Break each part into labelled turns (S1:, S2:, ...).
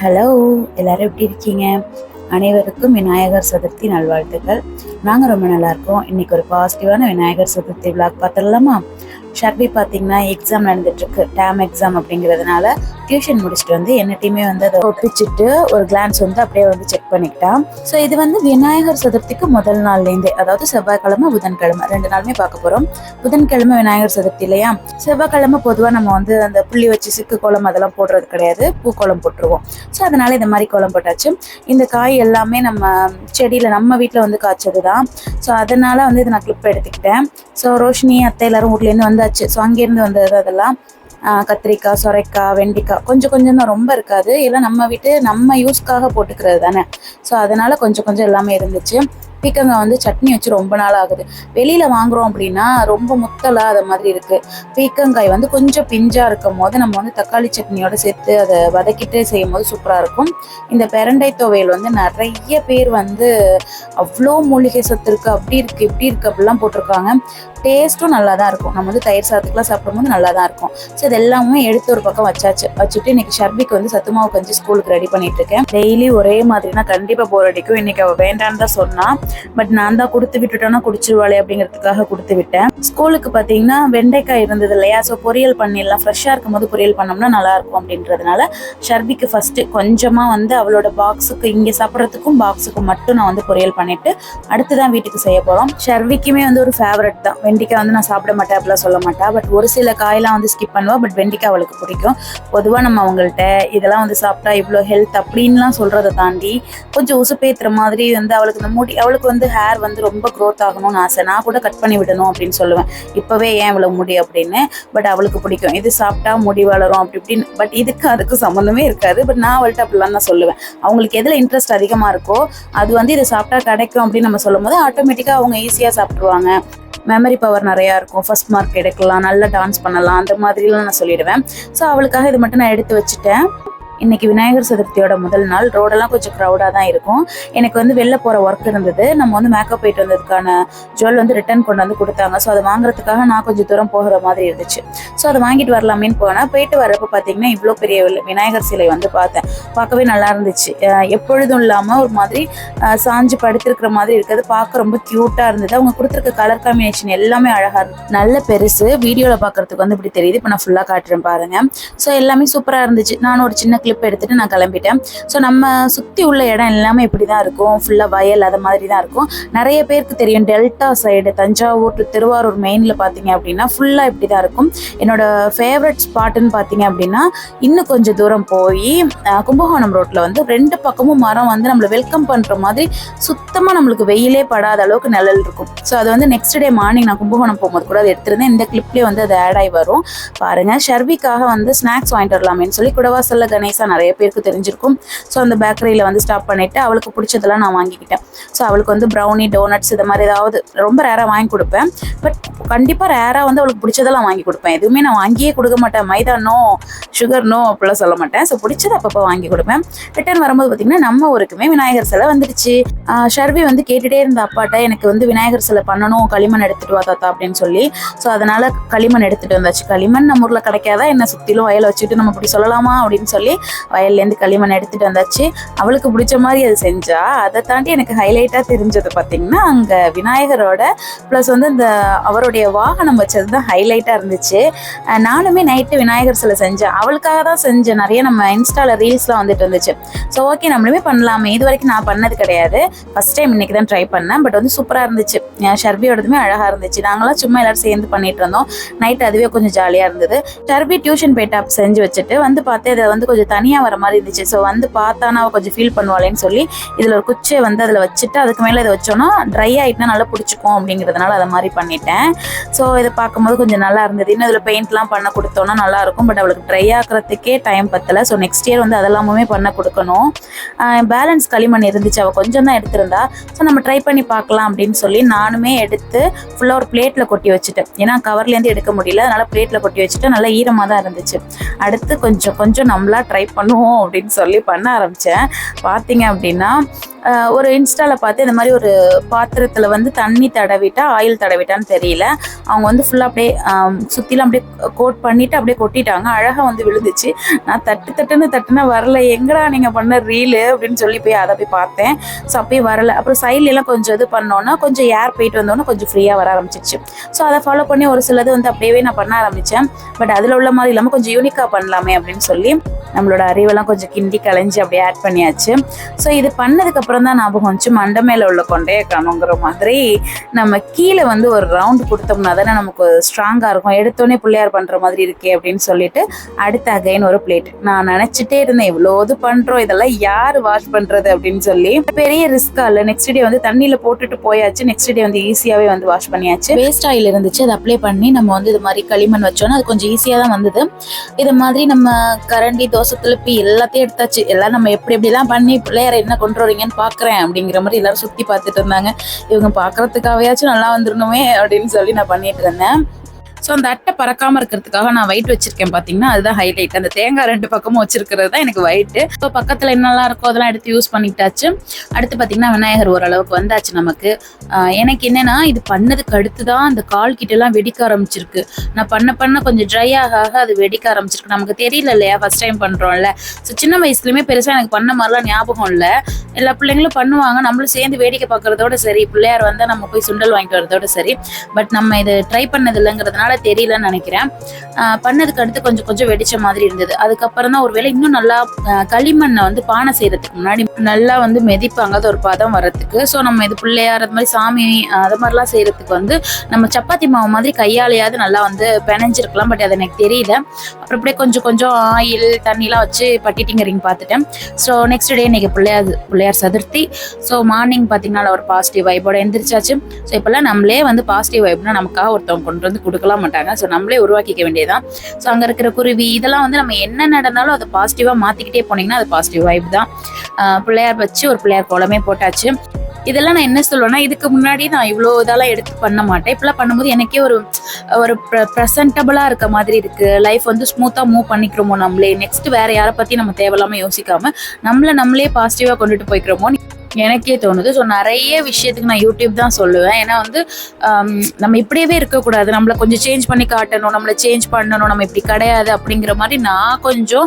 S1: Hello, எல்லாரும் எப்படி இருக்கீங்க? அனைவருக்கும் விநாயகர் சதுர்த்தி நல்வாழ்த்துக்கள். நாங்கள் ரொம்ப நல்லா இருக்கோம். இன்னைக்கு ஒரு பாசிட்டிவான விநாயகர் சதுர்த்தி விளாக் பார்த்துடலாமா? ஷர்வி பார்த்தீங்கன்னா எக்ஸாம் நடந்துட்டுருக்கு, டேம் எக்ஸாம் அப்படிங்கிறதுனால டியூஷன் முடிச்சுட்டு வந்து என்னட்டையுமே வந்து அதை ஒப்பிச்சுட்டு ஒரு கிளான்ஸ் வந்து அப்படியே வந்து செக் பண்ணிக்கிட்டான். ஸோ இது வந்து விநாயகர் சதுர்த்திக்கு முதல் நாள்லேருந்தே, அதாவது செவ்வாய்க்கிழமை புதன்கிழமை 2 நாளுமே பார்க்க போகிறோம். புதன்கிழமை விநாயகர் சதுர்த்தி இல்லையா? செவ்வாய்க்கிழமை பொதுவாக நம்ம வந்து அந்த புள்ளி வச்சு சிக்கு கோலம் அதெல்லாம் போடுறது கிடையாது, பூக்கோலம் போட்டுருவோம். ஸோ அதனால இந்த மாதிரி கோலம் போட்டாச்சு. இந்த காய் எல்லாமே நம்ம செடியில் நம்ம வீட்டில் வந்து காய்ச்சது தான். ஸோ அதனால வந்து இதை நான் கிளிப் எடுத்துக்கிட்டேன். ஸோ ரோஷினி அத்தை எல்லாரும் வீட்லேருந்து வந்தாச்சு. ஸோ அங்கேருந்து வந்தது அதெல்லாம் கத்திரிக்காய், சொரைக்காய், வெண்டிக்காய் கொஞ்சம் கொஞ்சம் தான், ரொம்ப இருக்காது. எல்லாம் நம்ம வீட்டு நம்ம யூஸ்க்காக போட்டுக்கிறது தானே. ஸோ அதனால கொஞ்சம் கொஞ்சம் எல்லாமே இருந்துச்சு. பீக்கங்காய் வந்து சட்னி வச்சு ரொம்ப நாள் ஆகுது. வெளியில் வாங்குகிறோம் அப்படின்னா ரொம்ப முத்தலாக அதை மாதிரி இருக்குது. பீக்கங்காய் வந்து கொஞ்சம் பிஞ்சாக இருக்கும் போது நம்ம வந்து தக்காளி சட்னியோடு சேர்த்து அதை வதக்கிட்டு செய்யும் போது சூப்பராக இருக்கும். இந்த பெரண்டை துவையல் வந்து நிறைய பேர் வந்து அவ்வளோ மூலிகை சத்து இருக்குது, அப்படி இருக்குது இப்படி இருக்குது அப்படிலாம் போட்டிருக்காங்க. டேஸ்ட்டும் நல்லா தான் இருக்கும். நம்ம வந்து தயிர் சாதத்துக்குலாம் சாப்பிடும்போது நல்லா தான் இருக்கும். ஸோ இது எல்லாமே எடுத்து ஒரு பக்கம் வச்சுட்டு இன்னைக்கு ஷர்பிக்கு வந்து சத்துமாவு கஞ்சி ஸ்கூலுக்கு ரெடி பண்ணிட்டு இருக்கேன். டெய்லி ஒரே மாதிரினா கண்டிப்பாக போர் அடிக்கும். இன்னைக்கு அவள் வேண்டான்னு தான் சொன்னான். பட் நான் தான் கொடுத்து விட்டுட்டோன்னா குடிச்சிருவாளே அப்படிங்கிறதுக்காக கொடுத்து விட்டேன். ஸ்கூலுக்கு பார்த்தீங்கன்னா வெண்டைக்காய் இருந்தது இல்லையா? ஸோ பொரியல் பண்ணிடலாம், ஃப்ரெஷ்ஷாக இருக்கும் போது பொரியல் பண்ணோம்னா நல்லா இருக்கும் அப்படின்றதுனால ஷர்பிக்கு ஃபர்ஸ்ட் கொஞ்சமாக வந்து அவளோட பாக்ஸுக்கு, இங்கே சாப்பிட்றதுக்கும் பாக்ஸுக்கு மட்டும் நான் வந்து பொரியல் பண்ணிட்டு அடுத்து தான் வீட்டுக்கு செய்ய போகிறோம். ஷர்விக்குமே வந்து ஒரு ஃபேவரட் தான். வெண்டிக்காய் வந்து நான் சாப்பிட மாட்டேன் அப்படிலாம் சொல்ல மாட்டேன். பட் ஒரு சில காயெல்லாம் வந்து ஸ்கிப் பண்ணுவேன். பட் வெண்டிக்காய் அவளுக்கு பிடிக்கும். பொதுவாக நம்ம அவங்கள்ட்ட இதெல்லாம் வந்து சாப்பிட்டா இவ்வளோ ஹெல்த் அப்படின்லாம் சொல்கிறத தாண்டி கொஞ்சம் உசுப்பேத்துற மாதிரி வந்து அவளுக்கு இந்த முடி, அவளுக்கு வந்து ஹேர் வந்து ரொம்ப க்ரோத் ஆகணும்னு ஆசை. நான் கூட கட் பண்ணி விடணும் அப்படின்னு சொல்லுவேன், இப்போவே ஏன் இவ்வளோ முடி அப்படின்னு. பட் அவளுக்கு பிடிக்கும், இது சாப்பிட்டா முடி வளரும் அப்படி இப்படின்னு. பட் இதுக்கு சம்மந்தமே இருக்காது. பட் நான் அவள்கிட்ட அப்படிலாம் தான் சொல்லுவேன். அவங்களுக்கு எதில் இன்ட்ரெஸ்ட் அதிகமாக இருக்கோ அது வந்து இதை சாப்பிட்டா கிடைக்கும் அப்படின்னு நம்ம சொல்லும் போது ஆட்டோமேட்டிக்காக அவங்க ஈஸியாக சாப்பிட்ருவாங்க. மெமரி பவர் நிறையா இருக்கும், ஃபர்ஸ்ட் மார்க் எடுக்கலாம், நல்லா டான்ஸ் பண்ணலாம், அந்த மாதிரிலாம் நான் சொல்லிடுவேன். ஸோ அவளுக்காக இது மட்டும் நான் எடுத்து வச்சுட்டேன். இன்னைக்கு விநாயகர் சதுர்த்தியோட முதல் நாள். ரோடெல்லாம் கொஞ்சம் க்ரௌடாக தான் இருக்கும். எனக்கு வந்து வெளில போகிற ஒர்க் இருந்தது. நம்ம வந்து மேக்கப் போயிட்டு வந்ததுக்கான ஜுவல் வந்து ரிட்டர்ன் கொண்டு வந்து கொடுத்தாங்க. ஸோ அதை வாங்குறதுக்காக நான் கொஞ்சம் தூரம் போகிற மாதிரி இருந்துச்சு. ஸோ அதை வாங்கிட்டு வரலாமேன்னு போனேன். போயிட்டு வரப்போ பார்த்தீங்கன்னா இவ்வளோ பெரிய விநாயகர் சிலை வந்து பார்த்தேன். பார்க்கவே நல்லா இருந்துச்சு. எப்பொழுதும் இல்லாமல் ஒரு மாதிரி சாஞ்சு படுத்திருக்கிற மாதிரி இருக்கிறது பார்க்க ரொம்ப க்யூட்டாக இருந்தது. அவங்க கொடுத்துருக்க கலர் காம்பினேஷன் எல்லாமே அழகாக இருந்தது. நல்ல பெருசு. வீடியோவில் பார்க்குறதுக்கு வந்து இப்படி தெரியுது. இப்போ நான் ஃபுல்லாக காட்டுறேன் பாருங்கள். ஸோ எல்லாமே சூப்பராக இருந்துச்சு. நானும் ஒரு சின்ன கிளிப் எடுத்துட்டு நான் கிளம்பிட்டேன். ஸோ நம்ம சுற்றி உள்ள இடம் எல்லாமே இப்படி தான் இருக்கும், ஃபுல்லாக வயல் அது மாதிரி தான் இருக்கும். நிறைய பேருக்கு தெரியும், delta side Thanjavur to Thiruvarur மெயினில் பார்த்தீங்க அப்படின்னா ஃபுல்லாக இப்படி தான் இருக்கும். என்னோட ஃபேவரட் ஸ்பாட்டுன்னு பார்த்தீங்க அப்படின்னா இன்னும் கொஞ்சம் தூரம் போய் கும்பகோணம் ரோட்டில் வந்து 2 பக்கமும் மரம் வந்து நம்மளை வெல்கம் பண்ணுற மாதிரி சுத்தமாக நம்மளுக்கு வெயிலே படாத அளவுக்கு நிழல் இருக்கும். ஸோ அது வந்து நெக்ஸ்ட் டே மார்னிங் நான் கும்பகோணம் போகும்போது கூட அதை எடுத்துருந்தேன். இந்த கிளிப்லேயே வந்து அது ஆட் ஆகி வரும் பாருங்கள். ஷர்விக்காக வந்து ஸ்நாக்ஸ் வாங்கிட்டு வரலாமேன்னு சொல்லி குடவாசல்ல கணேசா நிறைய பேருக்கு தெரிஞ்சிருக்கும். ஸோ அந்த பேக்கரியில் வந்து ஸ்டாப் பண்ணிவிட்டு அவளுக்கு பிடிச்சதெல்லாம் நான் வாங்கிக்கிட்டேன். ஸோ அவளுக்கு வந்து ப்ரௌனி, டோனட்ஸ் இது மாதிரி ஏதாவது ரொம்ப ரேராக வாங்கி கொடுப்பேன். பட் கண்டிப்பாக ரேராக வந்து அவளுக்கு பிடிச்சதெல்லாம் வாங்கி கொடுப்பேன். எதுவுமே நான் வாங்கியே கொடுக்க மாட்டேன். மைதா நோ, சுகர் நோ அப்படிலாம் சொல்ல மாட்டேன். ஸோ பிடிச்சதை அப்பப்போ வாங்கி கொடுப்பேன். ரிட்டர்ன் வரும்போது பார்த்திங்கன்னா நம்ம ஊருக்குமே விநாயகர் சிலை வந்துடுச்சு. ஷர்வி வந்து கேட்டுகிட்டே இருந்த அப்பாட்ட, எனக்கு வந்து விநாயகர் சிலை பண்ணணும், களிமண் எடுத்துகிட்டு வா தாத்தா அப்படின்னு சொல்லி. ஸோ அதனால் களிமண் எடுத்துகிட்டு வந்தாச்சு. களிமண் நம்ம ஊரில் கிடைக்காதா என்ன? சுற்றிலும் வயலை வச்சுட்டு நம்ம இப்படி சொல்லலாமா அப்படின்னு சொல்லி வயல்லேருந்து களிமண் எடுத்துகிட்டு வந்தாச்சு. அவளுக்கு பிடிச்ச மாதிரி அது செஞ்சா. அதை தாண்டி எனக்கு ஹைலைட்டாக தெரிஞ்சது பார்த்திங்கன்னா அங்கே விநாயகரோட ப்ளஸ் வந்து இந்த அவருடைய வாகனம் வச்சது தான் ஹைலைட்டாக இருந்துச்சு. நானுமே நைட்டு விநாயகர் சிலை செஞ்சேன். அவளுக்காக தான் செஞ்சேன். நிறைய நம்ம இன்ஸ்டாவில் ரீல்ஸ்லாம் வந்துட்டு இருந்துச்சு. ஸோ ஓகே நம்மளுமே பண்ணலாமே. இது வரைக்கும் நான் பண்ணது கிடையாது, ஃபஸ்ட் டைம் இன்றைக்கி தான் ட்ரை பண்ணேன். பட் வந்து சூப்பராக இருந்துச்சு. ஷர்பியோடதுமே அழகாக இருந்துச்சு. நாங்களாம் சும்மா எல்லோரும் சேர்ந்து பண்ணிட்டு இருந்தோம். நைட் அதுவே கொஞ்சம் ஜாலியாக இருந்தது. ஷர்பி டியூஷன் போயிட்டு செஞ்சு வச்சுட்டு வந்து பார்த்து அதை வந்து கொஞ்சம் தனியாக வர மாதிரி இருந்துச்சு. ஸோ வந்து பார்த்தானா அவள் கொஞ்சம் ஃபீல் பண்ணுவாளேன்னு சொல்லி இதில் ஒரு குச்சியை வந்து அதில் வச்சுட்டு அதுக்கு மேலே இதை வச்சோன்னா ட்ரை ஆகிட்டுனா நல்லா பிடிச்சிக்கும் அப்படிங்கிறதுனால அதை மாதிரி பண்ணிட்டேன். ஸோ இதை பார்க்கும்போது கொஞ்சம் நல்லா இருந்தது. இன்னும் இதில் பெயிண்ட்லாம் பண்ண கொடுத்தோன்னா நல்லாயிருக்கும். பட் அவளுக்கு ட்ரை ஆக்கிறதுக்கே டைம் பத்தலை. ஸோ நெக்ஸ்ட் இயர் வந்து அதெல்லாமே பண்ண கொடுக்கணும். பேலன்ஸ் களிமண் இருந்துச்சு, அவள் கொஞ்சம் தான் எடுத்திருந்தா. ஸோ நம்ம ட்ரை பண்ணி பார்க்கலாம் அப்படின்னு சொல்லி நானுமே எடுத்து ஃபுல்லாக ஒரு பிளேட்டில் கொட்டி வச்சுட்டேன். ஏன்னா கவர்லேருந்து எடுக்க முடியல, அதனால் பிளேட்டில் கொட்டி வச்சுட்டு நல்லா ஈரமாக தான் இருந்துச்சு. அடுத்து கொஞ்சம் நம்மளா ட்ரை பண்ணுவோம் அப்படின்னு சொல்லி பண்ண ஆரம்பித்தேன். பார்த்தீங்க அப்படின்னா ஒரு இன்ஸ்டாவில் பார்த்து இந்த மாதிரி ஒரு பாத்திரத்தில் வந்து தண்ணி தடவிட்டா ஆயில் தடவிட்டான்னு தெரியல, அவங்க வந்து ஃபுல்லாக அப்படியே சுற்றிலாம் அப்படியே கோட் பண்ணிவிட்டு அப்படியே கொட்டிட்டாங்க. அழகாக வந்து விழுந்துச்சு. நான் தட்டுன்னு தட்டுனா வரல, எங்கடா நீங்கள் பண்ண ரீலு அப்படின்னு சொல்லி போய் அதை போய் பார்த்தேன். ஸோ அப்பயே வரலை. அப்புறம் சைட்லலாம் கொஞ்சம் இது பண்ணோன்னா கொஞ்சம் ஏர் போயிட்டு வந்தோன்னா கொஞ்சம் ஃப்ரீயாக வர ஆரம்பிச்சிச்சு. ஸோ அதை ஃபாலோ பண்ணி ஒரு சிலது வந்து அப்படியே நான் பண்ண ஆரம்பித்தேன். பட் அதில் உள்ள மாதிரி இல்லாமல் கொஞ்சம் யூனிக்காக பண்ணலாமே அப்படின்னு சொல்லி நம்மளோட அறிவெல்லாம் கொஞ்சம் கிண்டி கலைஞ்சி அப்படியே ஆட் பண்ணியாச்சு. ஸோ இது பண்ணதுக்கப்புறம் தான் ஞாபகம் வந்துச்சு, மண்டை மேலே உள்ள கொண்டையை காணுங்கிற மாதிரி நம்ம கீழே வந்து ஒரு ரவுண்டு கொடுத்தோம்னா தானே நமக்கு ஸ்ட்ராங்காக இருக்கும். எடுத்தோடனே பிள்ளையார் பண்ணுற மாதிரி இருக்கே அப்படின்னு சொல்லிட்டு அடுத்து அகைன் ஒரு பிளேட். நான் நினச்சிட்டே இருந்தேன், இவ்வளோ இது பண்ணுறோம், இதெல்லாம் யார் வாஷ் பண்ணுறது அப்படின்னு சொல்லி. பெரிய ரிஸ்க்காக இல்லை. நெக்ஸ்ட் டே வந்து தண்ணியில் போட்டுட்டு போயாச்சு. நெக்ஸ்ட் டே வந்து ஈஸியாகவே வந்து வாஷ் பண்ணியாச்சு. வேஸ்ட் ஆயில் இருந்துச்சு, அதை அப்ளை பண்ணி நம்ம வந்து இது மாதிரி களிமண் வச்சோன்னா அது கொஞ்சம் ஈஸியாக தான் வந்தது. இது மாதிரி நம்ம கரண்டி தோசை திருப்பி எல்லாத்தையும் எடுத்தாச்சு. எல்லாம் நம்ம எப்படிலாம் பண்ணி பிள்ளையார என்ன கொண்டு வரீங்கன்னு பார்க்குறேன் அப்படிங்கிற மாதிரி எல்லாரும் சுற்றி பார்த்துட்டு இருந்தாங்க. இவங்க பார்க்கறதுக்காகயாச்சும் நல்லா வந்துடணுமே அப்படின்னு சொல்லி நான் பண்ணிட்டு இருந்தேன். ஸோ அந்த அட்டை பறக்காமல் இருக்கிறதுக்காக நான் ஒயிட் வச்சிருக்கேன். பார்த்தீங்கன்னா அதுதான் ஹைலைட். அந்த தேங்காய் 2 பக்கமும் வச்சிருக்கிறது தான் எனக்கு ஒயிட்டு. ஸோ பக்கத்தில் என்னெல்லாம் இருக்கோ அதெல்லாம் எடுத்து யூஸ் பண்ணிட்டாச்சு. அடுத்து பார்த்தீங்கன்னா விநாயகர் ஓரளவுக்கு வந்தாச்சு நமக்கு. எனக்கு என்னென்னா இது பண்ணதுக்கு அடுத்து தான் அந்த கால் கிட்டலாம் வெடிக்க ஆரம்பிச்சிருக்கு. நான் பண்ண கொஞ்சம் ட்ரை ஆக அது வெடிக்க ஆரம்பிச்சிருக்கு. நமக்கு தெரியல இல்லையா, ஃபர்ஸ்ட் டைம் பண்ணுறோம்ல. ஸோ சின்ன வயசுலையுமே பெருசாக எனக்கு பண்ண மாதிரிலாம் ஞாபகம் இல்லை. எல்லா பிள்ளைங்களும் பண்ணுவாங்க, நம்மளும் சேர்ந்து வேடிக்கை பார்க்குறதோட சரி, பிள்ளையார் வந்தால் நம்ம போய் சுண்டல் வாங்கிட்டு வரதோட சரி. பட் நம்ம இது ட்ரை பண்ணது இல்லைங்கிறதுனால தெரியலன்னு நினைக்கிறேன். பண்ணதுக்கு அடுத்து கொஞ்சம் வெடிச்ச மாதிரி இருந்தது. அதுக்கப்புறம் தான் ஒருவேளை இன்னும் நல்லா களிமண்ணை வந்து பானை செய்யறதுக்கு முன்னாடி நல்லா வந்து மெதிப்பாங்க, அது ஒரு பதம் வரத்துக்கு. ஸோ நம்ம இது பிள்ளையார் அது மாதிரி சாமி அது மாதிரிலாம் செய்யறதுக்கு வந்து நம்ம சப்பாத்தி மாவு மாதிரி கையாலையாவது நல்லா வந்து பிணைஞ்சிருக்கலாம். பட் அது எனக்கு தெரியல. அப்புறம் அப்படியே கொஞ்சம் ஆயில் தண்ணிலாம் வச்சு பட்டிட்டிங்கரிங் பார்த்துட்டேன். ஸோ நெக்ஸ்ட் டே இன்னைக்கு பிள்ளையார் சதுர்த்தி. ஸோ மார்னிங் பார்த்தீங்கன்னா ஒரு பாசிட்டிவ் வைப்போட எந்திரிச்சாச்சு. ஸோ இப்போல்லாம் நம்மளே வந்து பாசிட்டிவ் வைப்னா நமக்காக ஒருத்தவங்க கொண்டு வந்து கொடுக்கலாம் மாட்டாங்க. ஸோ நம்மளே உருவாக்கிக்க வேண்டியதான். ஸோ அங்கே இருக்கிற குருவி இதெல்லாம் வந்து நம்ம என்ன நடந்தாலும் அதை பாசிட்டிவாக மாற்றிக்கிட்டே போனீங்கன்னா அது பாசிட்டிவ் வைப் தான். பிள்ளையார் வச்சு ஒரு பிள்ளையார் கோலமே போட்டாச்சு. இதெல்லாம் நான் என்ன சொல்லுவேன்னா, இதுக்கு முன்னாடி நான் இவ்வளோ இதெல்லாம் எடுத்து பண்ண மாட்டேன். இப்பெல்லாம் பண்ணும்போது எனக்கே ஒரு ப்ரெசன்டபுளாக இருக்க மாதிரி இருக்குது. லைஃப் வந்து ஸ்மூத்தாக மூவ் பண்ணிக்கிறோமோ நம்மளே. நெக்ஸ்ட் வேறு யாரை பற்றி நம்ம தேவையில்லாமல் யோசிக்காமல் நம்மளே பாசிட்டிவாக கொண்டுட்டு போய்க்கிறோமோ எனக்கே தோணுது. ஸோ நிறைய விஷயத்துக்கு நான் யூடியூப் தான் சொல்லுவேன். ஏன்னா வந்து நம்ம இப்படியே இருக்கக்கூடாது, நம்மளை கொஞ்சம் சேஞ்ச் பண்ணி காட்டணும், நம்மளை சேஞ்ச் பண்ணணும், நம்ம இப்படி கிடையாது அப்படிங்கிற மாதிரி நான் கொஞ்சம்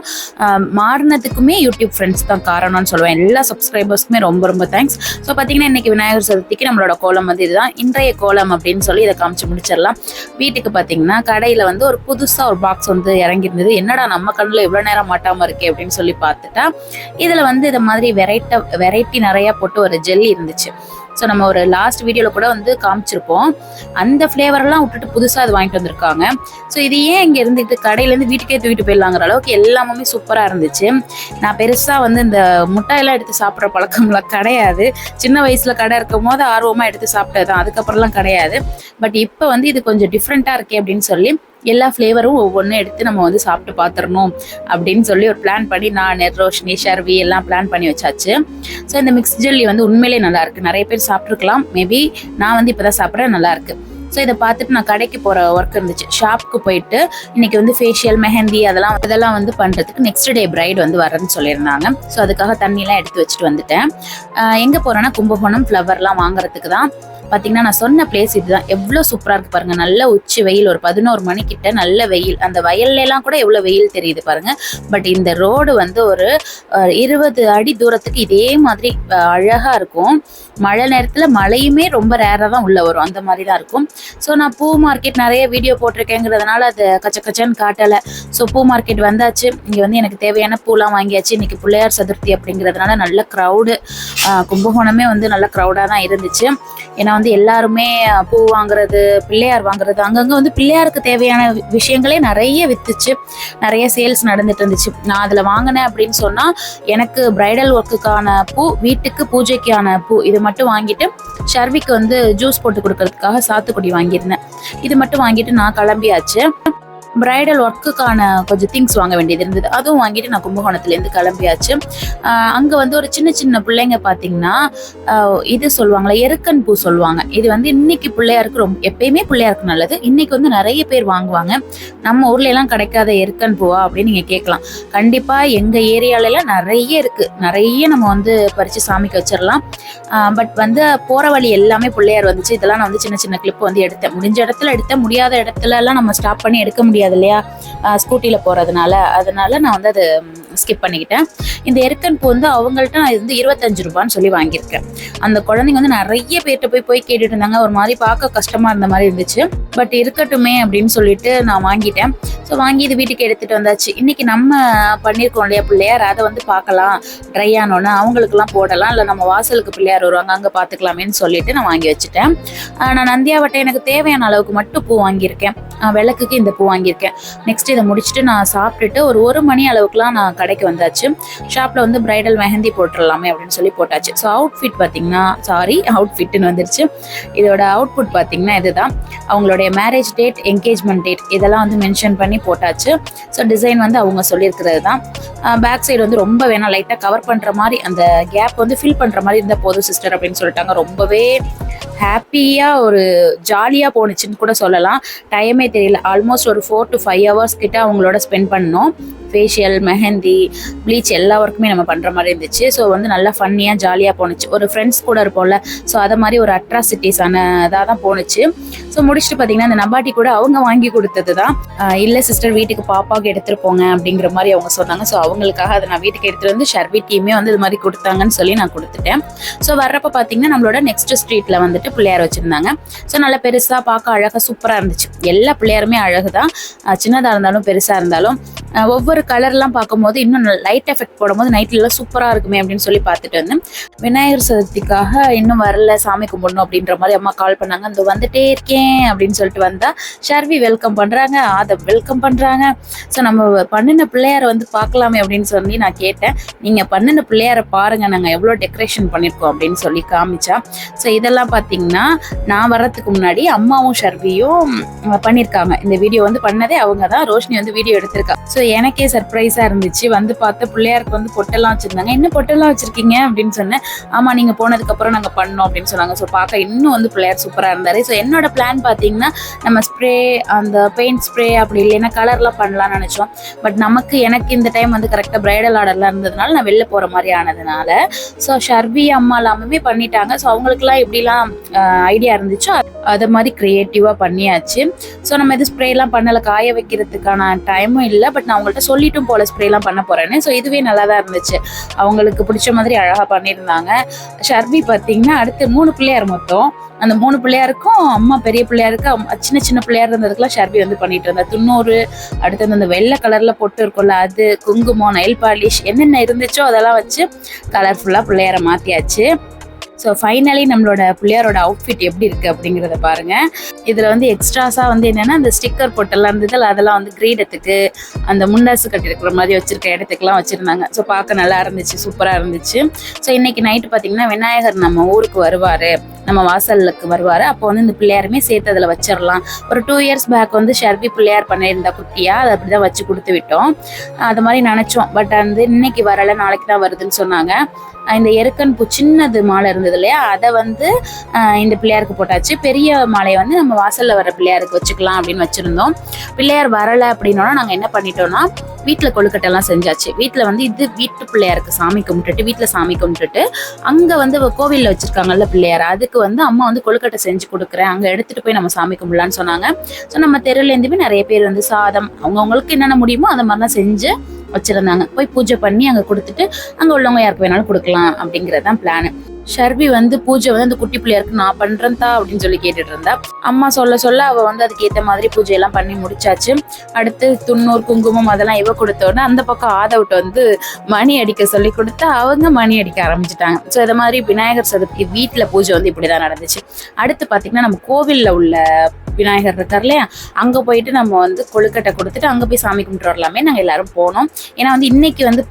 S1: மாறினதுக்குமே யூடியூப் ஃப்ரெண்ட்ஸ் தான் காரணம்னு சொல்லுவேன். எல்லா சப்ஸ்கிரைபர்ஸ்க்குமே ரொம்ப தேங்க்ஸ். ஸோ பார்த்தீங்கன்னா இன்றைக்கி விநாயகர் சதுர்த்திக்கு நம்மளோட கோலம் வந்து இதுதான். இன்றைய கோலம் அப்படின்னு சொல்லி இதை காமிச்சு முடிச்சிடலாம். வீட்டுக்கு பார்த்தீங்கன்னா கடையில் வந்து ஒரு புதுசாக ஒரு பாக்ஸ் வந்து இறங்கியிருந்தது. என்னடா நம்ம கண்ணில் இவ்வளோ நேரம் மாட்டாமல் இருக்கே அப்படின்னு சொல்லி பார்த்துட்டா இதில் வந்து இதை மாதிரி வெரைட்டி நிறையா போட்டு ஒரு ஜெல்லி இருந்துச்சு. ஸோ நம்ம ஒரு லாஸ்ட் வீடியோவில் கூட வந்து காமிச்சிருப்போம். அந்த ஃப்ளேவரெல்லாம் விட்டுட்டு புதுசாக அது வாங்கிட்டு வந்திருக்காங்க. ஸோ இது ஏன் இங்கே இருந்துட்டு கடையிலேருந்து வீட்டுக்கே தூக்கிட்டு போயிடலாங்கிற அளவுக்கு எல்லாமே சூப்பராக இருந்துச்சு. நான் பெருசாக வந்து இந்த முட்டாயெல்லாம் எடுத்து சாப்பிட்ற பழக்கம்லாம் கிடையாது. சின்ன வயசில் கடை இருக்கும் போது ஆர்வமாக எடுத்து சாப்பிட்டது தான், அதுக்கப்புறம்லாம் கிடையாது. பட் இப்போ வந்து இது கொஞ்சம் டிஃப்ரெண்ட்டாக இருக்கே அப்படின்னு சொல்லி எல்லா ஃப்ளேவரும் ஒவ்வொன்றும் எடுத்து நம்ம வந்து சாப்பிட்டு பார்த்துடணும் அப்படின்னு சொல்லி ஒரு பிளான் பண்ணி நான் ரோஷினி ஷர்வி எல்லாம் பிளான் பண்ணி வச்சாச்சு. ஸோ இந்த மிக்ஸ் ஜெல்லி வந்து உண்மையிலே நல்லாயிருக்கு. நிறைய பேர் சாப்பிட்ருக்கலாம், மேபி நான் வந்து இப்போ தான் சாப்பிட்றேன், நல்லாயிருக்கு. ஸோ இதை பார்த்துட்டு நான் கடைக்கு போகிற ஒர்க் இருந்துச்சு. ஷாப்புக்கு போயிட்டு இன்றைக்கி வந்து ஃபேஷியல் மெஹந்தி அதெல்லாம் வந்து பண்ணுறதுக்கு நெக்ஸ்ட் டே பிரைட் வந்து வரேன்னு சொல்லியிருந்தாங்க. ஸோ அதுக்காக தண்ணியெலாம் எடுத்து வச்சுட்டு வந்துட்டேன். எங்கே போகிறேன்னா கும்பகோணம் ஃப்ளவர்லாம் வாங்குறதுக்கு தான். பார்த்தீங்கன்னா நான் சொன்ன பிளேஸ் இதுதான். எவ்வளோ சூப்பராக இருக்குது பாருங்கள். நல்ல உச்சி வெயில், ஒரு 11 மணிக்கிட்ட நல்ல வெயில். அந்த வயல்லாம் கூட எவ்வளோ வெயில் தெரியுது பாருங்கள். பட் இந்த ரோடு வந்து ஒரு 20 அடி தூரத்துக்கு இதே மாதிரி அழகாக இருக்கும். மழை நேரத்தில் மழையுமே ரொம்ப ரேராக தான் உள்ளே வரும், அந்த மாதிரி தான் இருக்கும். ஸோ நான் பூ மார்க்கெட் நிறைய வீடியோ போட்டிருக்கேங்கிறதுனால அது கச்சன்னு காட்டலை. ஸோ பூ மார்க்கெட் வந்தாச்சு. இங்கே வந்து எனக்கு தேவையான பூலாம் வாங்கியாச்சு. இன்றைக்கி பிள்ளையார் சதுர்த்தி அப்படிங்கிறதுனால நல்ல க்ரௌடு. கும்பகோணமே வந்து நல்ல க்ரௌடாக தான் இருந்துச்சு. ஏன்னா வந்து எல்லாருமே பூ வாங்குறது, பிள்ளையார் வாங்குறது, அங்கங்கே வந்து பிள்ளையாருக்கு தேவையான விஷயங்களே நிறைய வித்துச்சு. நிறைய சேல்ஸ் நடந்துட்டு இருந்துச்சு. நான் அதில் வாங்கினேன் அப்படின்னு சொன்னால் எனக்கு பிரைடல் ஒர்க்குக்கான பூ, வீட்டுக்கு பூஜைக்கான பூ, இது மட்டும் வாங்கிட்டு ஷர்விக்கு வந்து ஜூஸ் போட்டு கொடுக்கறதுக்காக சாத்துக்குடி வாங்கியிருந்தேன். இது மட்டும் வாங்கிட்டு நான் கிளம்பியாச்சு. பிரைடல் ஒர்க்குக்கான கொஞ்சம் திங்ஸ் வாங்க வேண்டியது இருந்தது. அதுவும் வாங்கிட்டு நான் கும்பகோணத்துலேருந்து கிளம்பியாச்சு. அங்கே வந்து ஒரு சின்ன சின்ன பிள்ளைங்க பார்த்தீங்கன்னா இது சொல்லுவாங்களே எருக்கன் பூ சொல்லுவாங்க. இது வந்து இன்னைக்கு பிள்ளையாருக்கு ரொம்ப எப்பயுமே பிள்ளையாருக்கு நல்லது. இன்னைக்கு வந்து நிறைய பேர் வாங்குவாங்க. நம்ம ஊர்ல எல்லாம் கிடைக்காத எருக்கன் பூவா அப்படின்னு நீங்கள் கேட்கலாம். கண்டிப்பாக எங்கள் ஏரியாலலாம் நிறைய இருக்குது. நிறைய நம்ம வந்து பறித்து சாமிக்கு வச்சிடலாம். பட் வந்து போகிற வழி எல்லாமே பிள்ளையார் வந்துச்சு. இதெல்லாம் நான் வந்து சின்ன சின்ன கிளிப் வந்து எடுத்தேன். முடிஞ்ச இடத்துல எடுத்தேன், முடியாத இடத்துல எல்லாம் நம்ம ஸ்டாப் பண்ணி எடுக்க முடியாது இல்லையா, ஸ்கூட்டியில் போகிறதுனால. அதனால நான் வந்து அதை ஸ்கிப் பண்ணிக்கிட்டேன். இந்த எருக்கன் பூ வந்து அவங்கள்ட்ட நான் வந்து 25 ரூபான்னு சொல்லி வாங்கியிருக்கேன். அந்த குழந்தைங்க வந்து நிறைய பேர்கிட்ட போய் கேட்டுட்டு இருந்தாங்க. ஒரு மாதிரி பார்க்க கஷ்டமாக இருந்த மாதிரி இருந்துச்சு. பட் இருக்கட்டுமே அப்படின்னு சொல்லிட்டு நான் வாங்கிட்டேன். ஸோ வாங்கி இது வீட்டுக்கு எடுத்துகிட்டு வந்தாச்சு. இன்றைக்கி நம்ம பண்ணியிருக்கோம் இல்லையா பிள்ளையார், அதை வந்து பார்க்கலாம். ட்ரை ஆனோன்னு அவங்களுக்குலாம் போடலாம், இல்லை நம்ம வாசலுக்கு பிள்ளையார் வருவாங்க அங்கே பார்த்துக்கலாமேன்னு சொல்லிட்டு நான் வாங்கி வச்சுட்டேன். நான் நந்தியாவட்டை எனக்கு தேவையான அளவுக்கு மட்டும் பூ வாங்கியிருக்கேன். விளக்குக்கு இந்த பூ வாங்கியிருக்கேன். நெக்ஸ்ட் இதை முடிச்சுட்டு நான் சாப்பிட்டுட்டு ஒரு மணி அளவுக்குலாம் நான் கடைக்கு வந்தாச்சு. ஷாப்பில் வந்து பிரைடல் மெஹந்தி போட்டுடலாமே அப்படின்னு சொல்லி போட்டாச்சு. ஸோ அவுட்ஃபிட் பார்த்தீங்கன்னா அவுட்ஃபிட்னு வந்துருச்சு. இதோட அவுட்புட் பார்த்தீங்கன்னா இதுதான். அவங்களுடைய மேரேஜ் டேட், என்கேஜ்மெண்ட் டேட் இதெல்லாம் வந்து மென்ஷன் பண்ணி போட்டாச்சு. ஸோ டிசைன் வந்து அவங்க சொல்லியிருக்கிறது தான். பேக் சைடு வந்து ரொம்ப வேணாம், லைட்டாக கவர் பண்ணுற மாதிரி, அந்த கேப் வந்து ஃபில் பண்ணுற மாதிரி இருந்தால் போதும் சிஸ்டர் அப்படின்னு சொல்லிட்டாங்க. ரொம்பவே ஹாப்பியாக ஒரு ஜாலியாக போணுச்சுன்னு கூட சொல்லலாம். டைமே தெரியல. ஆல்மோஸ்ட் ஒரு 4 to 5 hours கிட்ட அவங்களோட ஸ்பெண்ட் பண்ணோம். ஃபேஷியல், மெஹந்தி, ப்ளீச் எல்லா ஒர்க்குமே நம்ம பண்ணுற மாதிரி இருந்துச்சு. ஸோ வந்து நல்லா ஃபன்னியாக ஜாலியாக போணுச்சு. ஒரு ஃப்ரெண்ட்ஸ் கூட இருப்போம்ல, ஸோ அதை மாதிரி ஒரு அட்ராசிட்டிஸான இதாக தான் போணுச்சு. ஸோ முடிச்சுட்டு பார்த்தீங்கன்னா அந்த நபாட்டி கூட அவங்க வாங்கி கொடுத்தது தான். இல்லை சிஸ்டர் வீட்டுக்கு பாப்பாவுக்கு எடுத்துகிட்டு போங்க அப்படிங்கிற மாதிரி அவங்க சொன்னாங்க. ஸோ அவங்களுக்காக அதை நான் வீட்டுக்கு எடுத்துகிட்டு வந்து ஷர்வி டீமே வந்து இது மாதிரி கொடுத்தாங்கன்னு சொல்லி நான் கொடுத்துட்டேன். ஸோ வர்றப்போ பார்த்தீங்கன்னா நம்மளோட நெக்ஸ்ட் ஸ்ட்ரீட்டில் வந்துட்டு பிள்ளையார் வச்சுருந்தாங்க. ஸோ நல்லா பெருசாக பார்க்க அழகாக சூப்பராக இருந்துச்சு. எல்லா பிள்ளையாருமே அழகு தான், சின்னதாக இருந்தாலும் பெருசாக இருந்தாலும். ஒவ்வொரு கலர்லாம் பார்க்கும்போது இன்னும் லைட் எஃபெக்ட் போடும்போது நைட்லாம் சூப்பராக இருக்குமே அப்படின்னு சொல்லி பார்த்துட்டு வந்தேன். விநாயகர் சதுர்த்திக்காக இன்னும் வரல, சாமி கும்பிடணும் அப்படின்ற மாதிரி அம்மா கால் பண்ணாங்க. அந்த வந்துட்டே இருக்கேன் அப்படின்னு சொல்லிட்டு வந்தால் ஷர்வி வெல்கம் பண்ணுறாங்க, அதை வெல்கம் பண்ணுறாங்க. ஸோ நம்ம பண்ணின பிள்ளையாரை வந்து பார்க்கலாமே அப்படின்னு சொல்லி நான் கேட்டேன். நீங்கள் பண்ணின பிள்ளையாரை பாருங்கள், நாங்கள் எவ்வளோ டெக்கரேஷன் பண்ணியிருக்கோம் அப்படின்னு சொல்லி காமிச்சா. ஸோ இதெல்லாம் பார்த்தீங்கன்னா நான் வர்றதுக்கு முன்னாடி அம்மாவும் ஷர்வியும் பண்ணியிருக்காங்க. இந்த வீடியோ வந்து பண்ணதே அவங்க தான். ரோஷினி வந்து வீடியோ எடுத்திருக்கா. ஸோ எனக்கே சர்ப்ரைஸாக இருந்துச்சு. வந்து பார்த்த பிள்ளையாருக்கு வந்து பொட்டெல்லாம் வச்சுருந்தாங்க. என்ன பொட்டெல்லாம் வச்சுருக்கீங்க அப்படின்னு சொன்னேன். ஆமாம், நீங்கள் போனதுக்கப்புறம் நாங்கள் பண்ணோம் அப்படின்னு சொன்னாங்க. ஸோ பார்க்க இன்னும் வந்து பிள்ளையார் சூப்பராக இருந்தார். ஸோ என்னோட பிளான் பார்த்தீங்கன்னா நம்ம ஸ்ப்ரே, அந்த பெயிண்ட் ஸ்ப்ரே அப்படி இல்லைன்னா கலர்லாம் பண்ணலாம்னு நினச்சோம். பட் எனக்கு இந்த டைம் வந்து கரெக்டாக பிரைடல் ஆர்டர்லாம் இருந்ததுனால நான் வெளில போகிற மாதிரி ஆனதுனால ஸோ ஷர்வி அம்மா எல்லாமே பண்ணிட்டாங்க. ஸோ அவங்களுக்குலாம் எப்படிலாம் ஐடியா இருந்துச்சோ அதை மாதிரி க்ரியேட்டிவாக பண்ணியாச்சு. ஸோ நம்ம இது ஸ்ப்ரேலாம் பண்ணலை, காய வைக்கிறதுக்கான டைமும் இல்லை. பட் நான் அவங்கள்ட்ட சொல்லிட்டும் போல ஸ்ப்ரேலாம் பண்ண போகிறேன்னு. ஸோ இதுவே நல்லா தான் இருந்துச்சு. அவங்களுக்கு பிடிச்ச மாதிரி அழகாக பண்ணியிருந்தாங்க. ஷர்வி பார்த்தீங்கன்னா அடுத்து 3 பிள்ளையார் மொத்தம். அந்த 3 பிள்ளையாருக்கும் அம்மா பெரிய பிள்ளையாருக்கு சின்ன சின்ன பிள்ளையார் இருந்ததுக்குலாம் ஷர்வி வந்து பண்ணிட்டு இருந்தா. துண்ணூறு, அடுத்து அந்த வெள்ளை கலரில் பொட்டு இருக்கும்ல அது, குங்குமம், நெயில் பாலிஷ் என்னென்ன இருந்துச்சோ அதெல்லாம் வச்சு கலர்ஃபுல்லாக பிள்ளையாரை மாற்றியாச்சு. ஸோ ஃபைனலி நம்மளோட பிள்ளையாரோட அவுட்ஃபிட் எப்படி இருக்குது அப்படிங்கிறத பாருங்கள். இதில் வந்து எக்ஸ்ட்ராஸாக வந்து என்னென்னா அந்த ஸ்டிக்கர் போட்டெல்லாம் இருந்ததில்ல, அதெல்லாம் வந்து கிரீடத்துக்கு அந்த முண்டாசு கட்டிருக்கிற மாதிரி வச்சுருக்க இடத்துக்குலாம் வச்சுருந்தாங்க. ஸோ பார்க்க நல்லா இருந்துச்சு, சூப்பராக இருந்துச்சு. ஸோ இன்றைக்கி நைட்டு பார்த்திங்கன்னா விநாயகர் நம்ம ஊருக்கு வருவார், நம்ம வாசலுக்கு வருவார். அப்போ வந்து இந்த பிள்ளையாருமே சேர்த்து அதில் வச்சிடலாம். ஒரு 2 years பேக் வந்து ஷர்வி பிள்ளையார் பண்ணியிருந்தா குட்டியாக, அதை அப்படி தான் வச்சு கொடுத்து விட்டோம். அது மாதிரி நினச்சோம். பட் வந்து இன்னைக்கு வரலை, நாளைக்கு தான் வருதுன்னு சொன்னாங்க. இந்த எருக்கன் பூ சின்னது மாலை இருந்தது இல்லையா, அதை வந்து இந்த பிள்ளையாருக்கு போட்டாச்சு. பெரிய மாலையை வந்து நம்ம வாசலில் வர பிள்ளையாருக்கு வச்சுக்கலாம் அப்படின்னு வச்சுருந்தோம். பிள்ளையார் வரலை அப்படின்னோன்னா நாங்கள் என்ன பண்ணிட்டோம்னா வீட்டில் கொழுக்கட்டைலாம் செஞ்சாச்சு. வீட்டில் வந்து இது வீட்டு பிள்ளையாருக்கு சாமி கும்பிட்டுட்டு, வீட்டில் சாமி கும்பிட்டுட்டு அங்கே வந்து கோவிலில் வச்சுருக்காங்கல்ல பிள்ளையார், அதுக்கு வந்து அம்மா வந்து கொழுக்கட்டை செஞ்சு கொடுக்குறேன், அங்கே எடுத்துகிட்டு போய் நம்ம சாமி கும்பிடலான்னு சொன்னாங்க. ஸோ நம்ம தெருலேருந்துமே நிறைய பேர் வந்து சாதம் அவங்கவுங்களுக்கு என்னென்ன முடியுமோ அந்த மாதிரிலாம் செஞ்சு வச்சுருந்தாங்க. போய் பூஜை பண்ணி அங்கே கொடுத்துட்டு அங்கே உள்ளவங்க யாருக்கு வேணாலும் கொடுக்கலாம் அப்படிங்கிறது தான் பிளானு. ஷர்வி வந்து பூஜை வந்து அந்த குட்டி பிள்ளையாருக்கு நான் பண்ணுறேன்தா அப்படின்னு சொல்லி கேட்டுட்டு இருந்தா. அம்மா சொல்ல அவள் வந்து அதுக்கேற்ற மாதிரி பூஜையெல்லாம் பண்ணி முடிச்சாச்சு. அடுத்து துண்ணூறு, குங்குமம் அதெல்லாம் இவ கொடுத்தோடனே அந்த பக்கம் ஆதவுட்டு வந்து மணி அடிக்க சொல்லி கொடுத்தா அவங்க மணி அடிக்க ஆரம்பிச்சிட்டாங்க. ஸோ இதை மாதிரி விநாயகர் சதுர்த்தி வீட்டில் பூஜை வந்து இப்படி தான் நடந்துச்சு. அடுத்து பார்த்தீங்கன்னா நம்ம கோவிலில் உள்ள விநாயகர் இருக்கார் இல்லையா, அங்கே போயிட்டு நம்ம வந்து கொழுக்கட்டை கொடுத்துட்டு அங்கே போய் சாமி கும்பிட்டு வரலாமே நாங்கள் எல்லாரும் போனோம். ஏன்னா வந்து இன்னைக்கு வந்து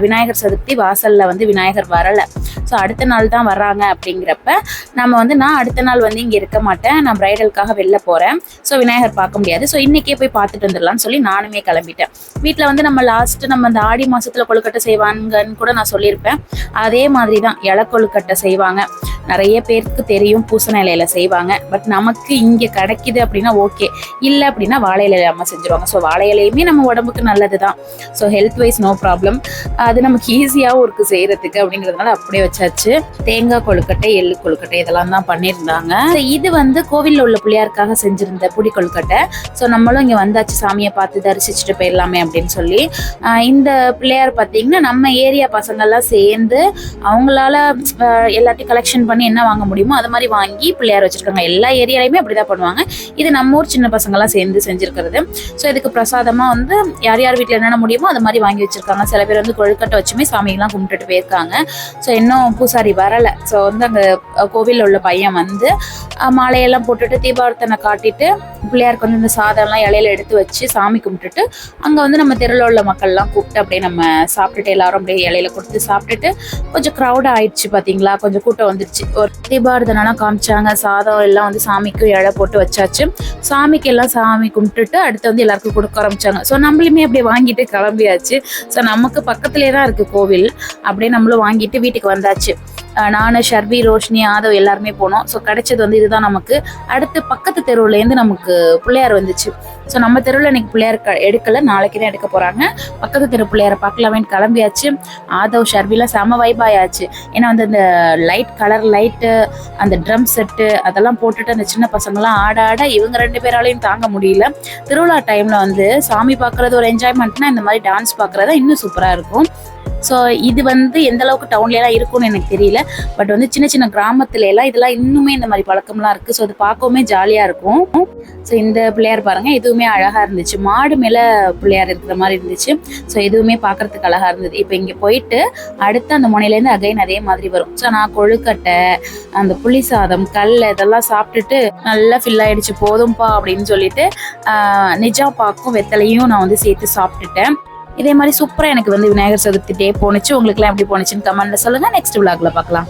S1: விநாயகர் சதுர்த்தி வாசலில் வந்து விநாயகர் வரலை. ஸோ அடுத்த நாள் தான் வர்றாங்க. அப்படிங்கிறப்ப நம்ம வந்து நான் அடுத்த நாள் வந்து இங்கே இருக்க மாட்டேன், நான் பிரைடலுக்காக வெளில போகிறேன். ஸோ விநாயகர் பார்க்க முடியாது. ஸோ இன்றைக்கே போய் பார்த்துட்டு வந்துடலாம்னு சொல்லி நானுமே கிளம்பிட்டேன். வீட்டில் வந்து நம்ம நம்ம அந்த ஆடி மாதத்தில் கொழுக்கட்டை செய்வாங்கன்னு கூட நான் சொல்லியிருப்பேன். அதே மாதிரி தான் இலை கொழுக்கட்டை செய்வாங்க. நிறைய பேருக்கு தெரியும் பூசண இலையில செய்வாங்க. பட் நமக்கு இங்கே கிடைக்குது அப்படின்னா ஓகே, இல்லை அப்படின்னா வாழை இலையில அம்மா செஞ்சுருவாங்க. ஸோ வாழை இலையுமே நம்ம உடம்புக்கு நல்லது தான். So health wise no problem. அது நமக்கு ஈஸியாகவும் இருக்குது செய்கிறதுக்கு. அப்படிங்கிறதுனால அப்படியே வச்சாச்சு. தேங்காய் கொழுக்கட்டை, எள்ளு கொழுக்கட்டை இதெல்லாம் தான் பண்ணியிருந்தாங்க. இது வந்து கோவிலில் உள்ள பிள்ளையாருக்காக செஞ்சுருந்த புடி கொழுக்கட்டை. ஸோ நம்மளும் இங்கே வந்தாச்சு, சாமியை பார்த்து தரிசிச்சுட்டு போயிடலாமே அப்படின்னு சொல்லி. இந்த பிள்ளையார் பார்த்தீங்கன்னா நம்ம ஏரியா பசங்கள்லாம் சேர்ந்து அவங்களால எல்லாத்தையும் கலெக்ஷன் பண்ணி என்ன வாங்க முடியுமோ அது மாதிரி வாங்கி பிள்ளையார் வச்சிருக்காங்க. எல்லா ஏரியாலையுமே அப்படிதான் பண்ணுவாங்க. இது நம்ம ஊர் சின்ன பசங்கள்லாம் சேர்ந்து செஞ்சிருக்கிறது. ஸோ இதுக்கு பிரசாதமாக வந்து யார் யார் வீட்டில் என்னென்ன முடியுமோ அது மாதிரி வாங்கி வச்சிருக்காங்க. சில பேர் வந்து கொழுக்கட்டை வச்சுமே சாமியெல்லாம் கும்பிட்டுட்டு போயிருக்காங்க. ஸோ இன்னும் பூசாரி வரலை. ஸோ வந்து அங்கே கோவிலில் உள்ள பையன் வந்து மாலையெல்லாம் போட்டுட்டு தீபார்த்தனை காட்டிட்டு பிள்ளையாருக்கு வந்து இந்த சாதம்லாம் இலையில எடுத்து வச்சு சாமி கும்பிட்டுட்டு அங்கே வந்து நம்ம தெருவில் உள்ள மக்கள்லாம் கூப்பிட்டு அப்படியே நம்ம சாப்பிட்டுட்டு எல்லாரும் அப்படியே இலையில கொடுத்து சாப்பிட்டுட்டு கொஞ்சம் க்ரௌடாக ஆயிடுச்சு. பார்த்தீங்களா, கொஞ்சம் கூட்டம் வந்துடுச்சு. ஒரு தீபார்த்தனைலாம் காமிச்சாங்க. சாதம் எல்லாம் வந்து சாமிக்கு இலை போட்டு வச்சாச்சு. சாமிக்கு எல்லாம் சாமி கும்பிட்டுட்டு அடுத்து வந்து எல்லாருக்கும் கொடுக்க ஆரம்பிச்சாங்க. ஸோ நம்மளுமே அப்படியே வாங்கிட்டு கிளம்பியாச்சு. ஸோ நமக்கு பக்கத்துலேயே தான் இருக்குது கோவில். அப்படியே நம்மளும் வாங்கிட்டு வீட்டுக்கு வந்தாச்சு. நான், ஷர்வி, ரோஷினி, ஆதவ் எல்லாருமே போனோம். ஸோ கிடைச்சது வந்து இதுதான் நமக்கு. அடுத்து பக்கத்து தெருவுலேருந்து நமக்கு பிள்ளையார் வந்துச்சு. ஸோ நம்ம தெருவில் இன்னைக்கு பிள்ளையார் எடுக்கலை, நாளைக்கு தான் எடுக்க போகிறாங்க. பக்கத்து தெரு பிள்ளையாரை பார்க்கலாமேன்னு கிளம்பியாச்சு. ஆதவ், ஷர்விலாம் செம வைபாயாச்சு. ஏன்னா வந்து அந்த கலர் லைட்டு, அந்த ட்ரம் செட்டு அதெல்லாம் போட்டுட்டு அந்த சின்ன பசங்களாம் ஆட இவங்க 2 பேராலையும் தாங்க முடியல. திருவிழா டைமில் வந்து சாமி பார்க்குறது ஒரு என்ஜாய்மெண்ட்னா இந்த மாதிரி டான்ஸ் பார்க்குறதா இன்னும் சூப்பராக இருக்கும். ஸோ இது வந்து எந்த அளவுக்கு டவுன்லாம் இருக்கும்னு எனக்கு தெரியல. பட் வந்து சின்ன சின்ன கிராமத்துல எல்லாம் இதெல்லாம் இன்னுமே இந்த மாதிரி பழக்கம்லாம் இருக்குது. ஸோ அது பார்க்கவுமே ஜாலியாக இருக்கும். ஸோ இந்த பிள்ளையார் பாருங்கள், இதுவுமே அழகாக இருந்துச்சு. மாடு மேலே பிள்ளையார் இருக்கிற மாதிரி இருந்துச்சு. ஸோ இதுவுமே பார்க்குறதுக்கு அழகாக இருந்தது. இப்போ இங்கே போயிட்டு அடுத்து அந்த முனையிலேருந்து அகைன் அதே மாதிரி வரும். ஸோ நான் கொழுக்கட்டை, அந்த புளி சாதம், கல்லை இதெல்லாம் சாப்பிட்டுட்டு நல்லா ஃபில் ஆகிடுச்சு. போதும்பா அப்படின்னு சொல்லிட்டு நிஜா பாக்கும் வெத்தலையும் நான் வந்து சேர்த்து சாப்பிட்டுட்டேன். இதே மாதிரி சூப்பராக எனக்கு வந்து விநாயகர் சதுர்த்தி டே போணுச்சு. உங்களுக்குலாம் எப்படி போணுச்சுன்னு கமெண்ட்ல சொல்லுங்கள். நெக்ஸ்ட் விளாக்ல பார்க்கலாம்.